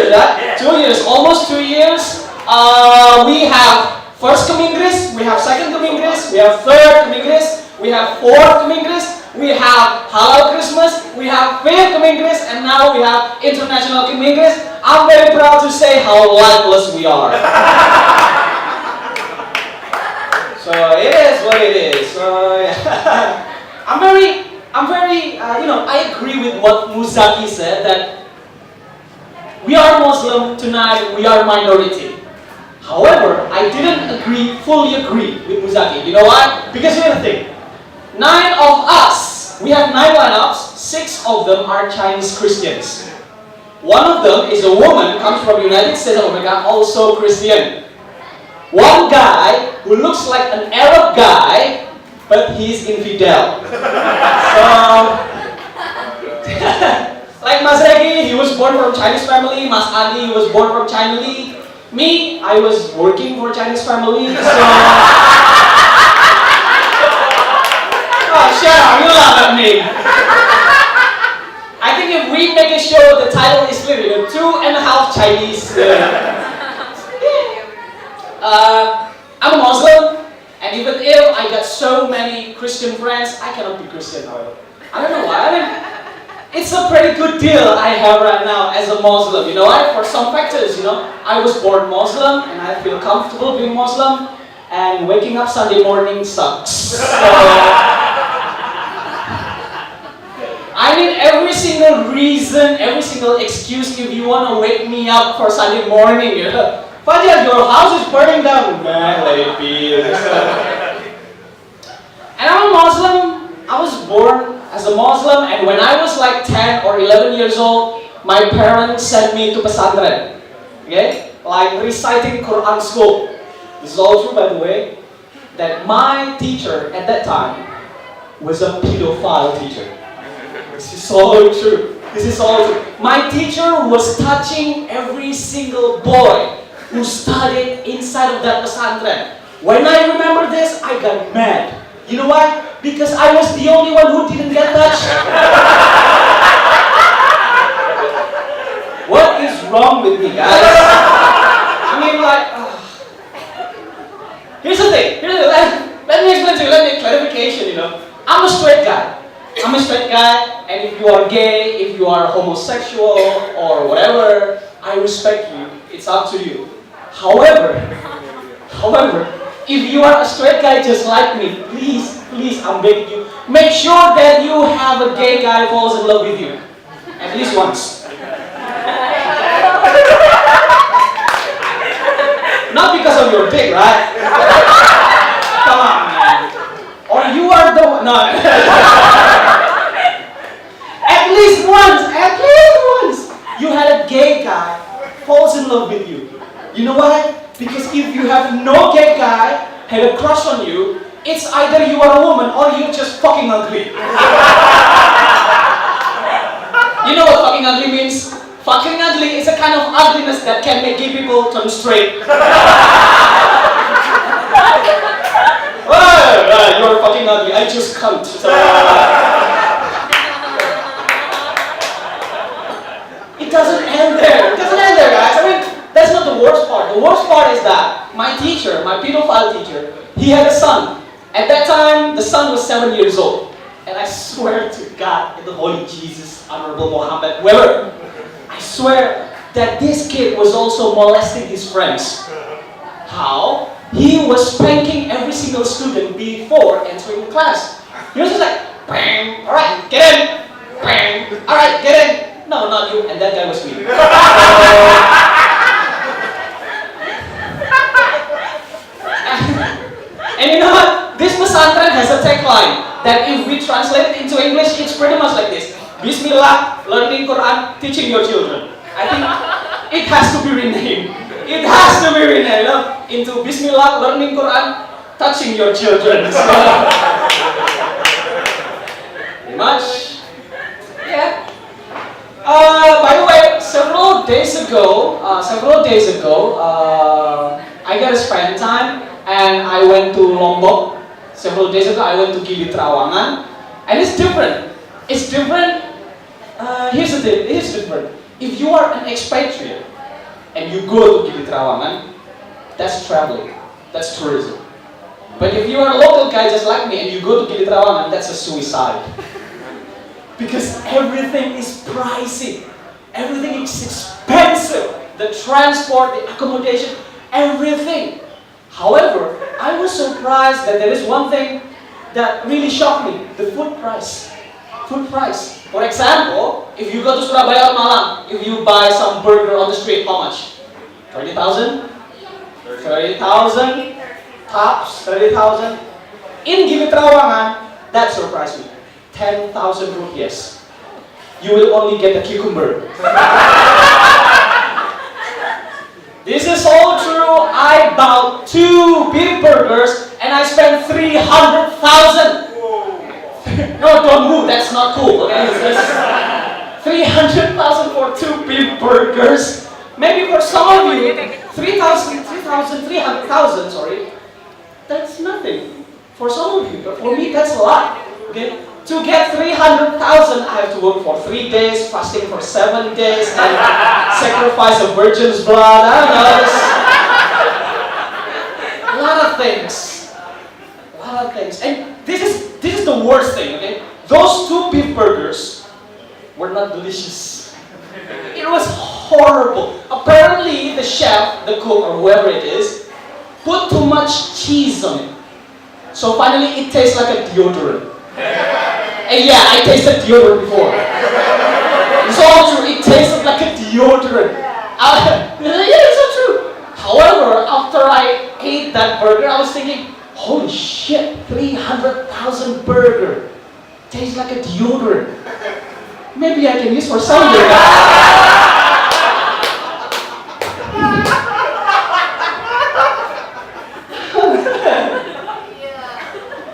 years, right? 2 years, almost 2 years. We have first Keminggris, we have second Keminggris, we have third Keminggris, we have fourth Keminggris, we have Halal Christmas, we have fifth Keminggris, and now we have International Keminggris. I'm very proud to say how lifeless we are. So it is what it is. So yeah. I'm very, I agree with what Muzaki said that we are Muslim tonight, we are minority. However, I didn't fully agree with Muzaki. You know why? Because here's the thing. 9 of us, we have 9 lineups, 6 of them are Chinese Christians. One of them is a woman, comes from United States of America, also Christian. One guy who looks like an Arab guy, but he's infidel. So, like Mas Regi, he was born from Chinese family. Mas Adi was born from Chinese. Me, I was working for Chinese family. So, oh, shut up! You laugh at me. I think if we make a show, the title is clear. 2.5 Chinese. I'm a Muslim, and even if I got so many Christian friends, I cannot be Christian. However, I don't know why. It's a pretty good deal I have right now as a Muslim. You know why? For some factors, I was born Muslim, and I feel comfortable being Muslim, and waking up Sunday morning sucks. So, I need every single reason, every single excuse if you want to wake me up for Sunday morning. Fajar, your house is burning down. Man, let it be. And I'm a Muslim. I was born as a Muslim, and when I was like 10 or 11 years old, my parents sent me to pesantren. Okay? Like reciting Quran school. This is all true, by the way, that my teacher at that time was a pedophile teacher. This is all true. This is all true. My teacher was touching every single boy who studied inside of that pesantren. When I remember this, I got mad. You know why? Because I was the only one who didn't get touched. What is wrong with me, guys? I mean, like, here's the thing. Let me explain to you. Let me clarification. I'm a straight guy. And if you are gay, if you are homosexual or whatever, I respect you. It's up to you. However, if you are a straight guy just like me, please, I'm begging you, make sure that you have a gay guy falls in love with you. At least once. Not because of your dick, right? Come on, man. Or you are the one. No. At least once, you had a gay guy falls in love with you. You know why? Because if you have no gay guy had a crush on you, it's either you are a woman or you're just fucking ugly. You know what fucking ugly means? Fucking ugly is a kind of ugliness that can make gay people turn straight. You're fucking ugly, I just can't. It doesn't end there. Guys. I mean, that's not the worst part. The worst part is that my teacher, my pedophile teacher, he had a son. At that time, the son was 7 years old. And I swear to God, in the Holy Jesus, Honorable Muhammad, whoever, I swear that this kid was also molesting his friends. How? He was spanking every single student before entering class. He was just like, bang, alright, get in, bang, alright, get in. No, not you, and that guy was me. And you know what? This pesantren has a tagline that if we translate it into English, it's pretty much like this. Bismillah, learning Quran, teaching your children. I think it has to be renamed. It has to be renamed into Bismillah, learning Quran, touching your children. So, pretty much. Yeah. By the way, several days ago, I got to spend time and I went to Lombok. Several days ago, I went to Gili Trawangan, and it's different. It's different. Here's the thing. It's different. If you are an expatriate, and you go to Gili Trawangan, that's traveling, that's tourism. But if you are a local guy just like me and you go to Gili Trawangan, that's a suicide. Because everything is pricey, everything is expensive, the transport, the accommodation, everything. However, I was surprised that there is one thing that really shocked me, the food price. Food price. For example, if you go to Surabaya or Malang, if you buy some burger on the street, how much? 30,000? 30,000? Tops, 30,000? In Gili Trawangan, that surprised me. 10,000 rupiahs. You will only get a cucumber. This is all true. I bought 2 beef burgers and I spent 300,000. No, don't move. That's not cool. Okay, 300,000 for 2 beef burgers. Maybe for some of you, 300,000. Sorry, that's nothing. For some of you, but for me, that's a lot. Okay. To get 300,000, I have to work for 3 days, fasting for 7 days, and sacrifice a virgin's blood. I don't know. A lot of things. A lot of things. And this is the worst thing, okay? Those 2 beef burgers were not delicious. It was horrible. Apparently, the chef, the cook, or whoever it is, put too much cheese on it. So finally, it tastes like a deodorant. And yeah, I tasted deodorant before. It's all true, it tasted like a deodorant. Yeah, it's all true. However, after I ate that burger, I was thinking, holy shit, 300,000 burger. Tastes like a deodorant. Maybe I can use for Sunday.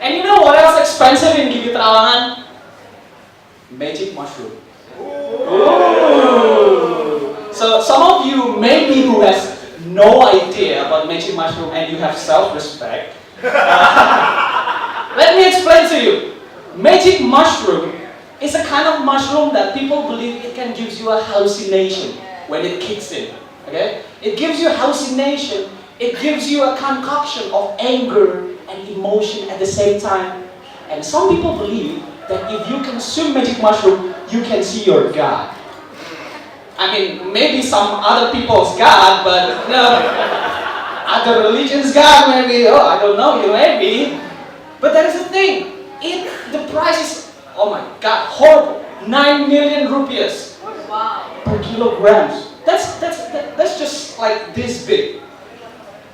And you know what else expensive in Gili Trawangan? Magic mushroom. Ooh. So some of you maybe who has no idea about magic mushroom and you have self-respect. Let me explain to you. Magic mushroom is a kind of mushroom that people believe it can give you a hallucination when it kicks in. Okay? It gives you a hallucination. It gives you a concoction of anger and emotion at the same time. And some people believe that if you consume magic mushroom, you can see your God. I mean, maybe some other people's God, but other religions' God maybe. Oh, I don't know, you maybe. But that is the thing. The price is, oh my God, horrible. 9 million rupiahs per kilograms. That's just like this big.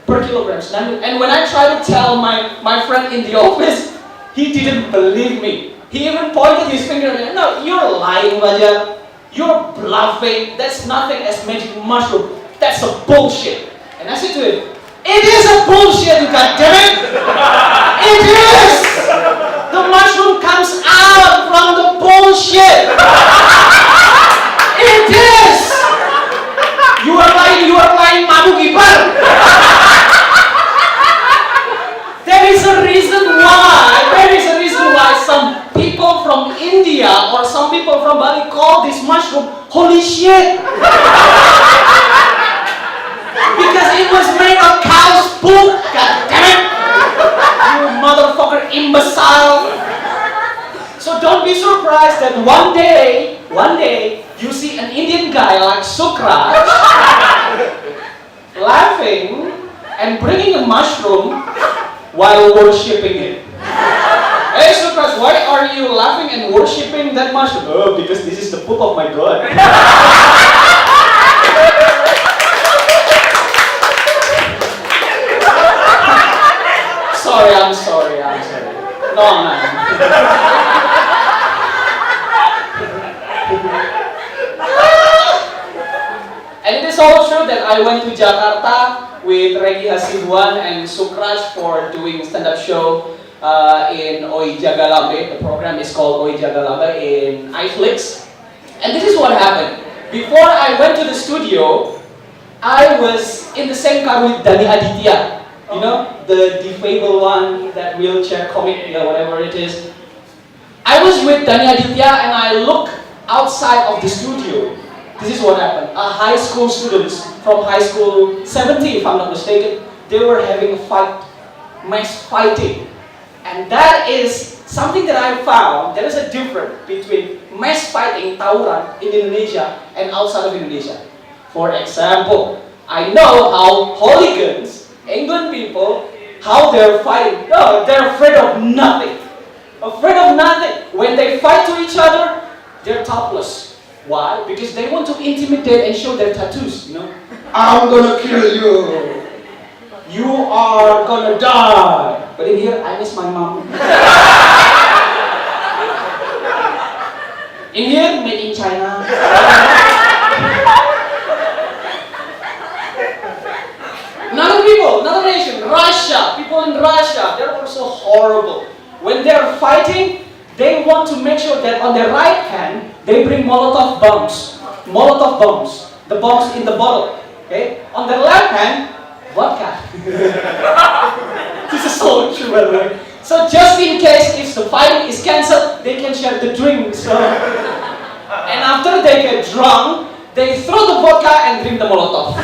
Per kilograms. And when I try to tell my friend in the office, he didn't believe me. He even pointed his finger at me. No, you're lying, Fajar. You're bluffing. That's nothing as magic mushroom. That's a bullshit. And I said to him, it is a bullshit, you goddammit! It is! The mushroom comes out from the bullshit! It is! You are lying, Mabu Gibar! There is a reason why some people from India or some people from Bali call this mushroom holy shit. Because it was made of cow's poop. God damn it! You motherfucker imbecile. So don't be surprised that one day, you see an Indian guy like Sukraj laughing and bringing a mushroom while worshipping it. Hey Sukraj, why are you laughing and worshipping that mushroom? Oh, because this is the poop of my God. I'm sorry. No, I'm not. And it is all true that I went to Jakarta with Regi Hasibuan and Sukraj for doing stand-up show in Oi Jagalambe. The program is called Oi Jagalambe in iFlix. And this is what happened. Before I went to the studio, I was in the same car with Dani Aditya. You know, the disabled one, that wheelchair comic, whatever it is. I was with Dani Aditya and I look outside of the studio This is what happened. High school students from high school 70, if I'm not mistaken, they were having a fight, mass fighting. And that is something that I found. There is a difference between mass fighting, tawuran, in Indonesia and outside of Indonesia. For example, I know how hooligans, England people, how they're fighting. No, they're afraid of nothing. Afraid of nothing. When they fight to each other, they're topless. Why? Because they want to intimidate and show their tattoos, you know. I'm gonna kill you. You are gonna die. But in here, I miss my mom. In here, made in China. Another people, another nation, Russia. People in Russia, they're also horrible. When they're fighting, they want to make sure that on their right hand, they bring Molotov bombs. Molotov bombs. The bombs in the bottle. Okay? On their left hand, vodka. This is so true, by the way. So just in case if the fighting is cancelled, they can share the drink. So, and after they get drunk, they throw the vodka and drink the Molotov.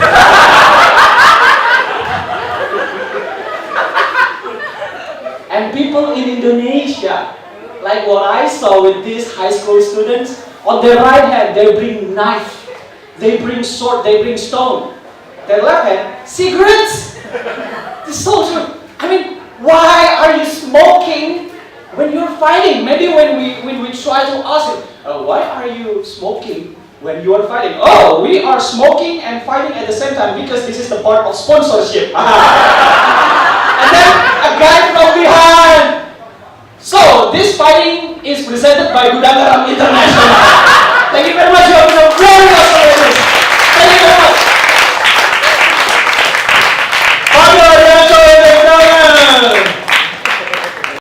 And people in Indonesia, like what I saw with these high school students, on their right hand they bring knife, they bring sword, they bring stone. Their left hand, cigarettes. This is so true. I mean, why are you smoking when you're fighting? Maybe when we try to ask him, why are you smoking when you are fighting? Oh, we are smoking and fighting at the same time because this is the part of sponsorship. And then a guy from behind. So this fighting is presented by Budagaram International. Thank you very much. You have been a very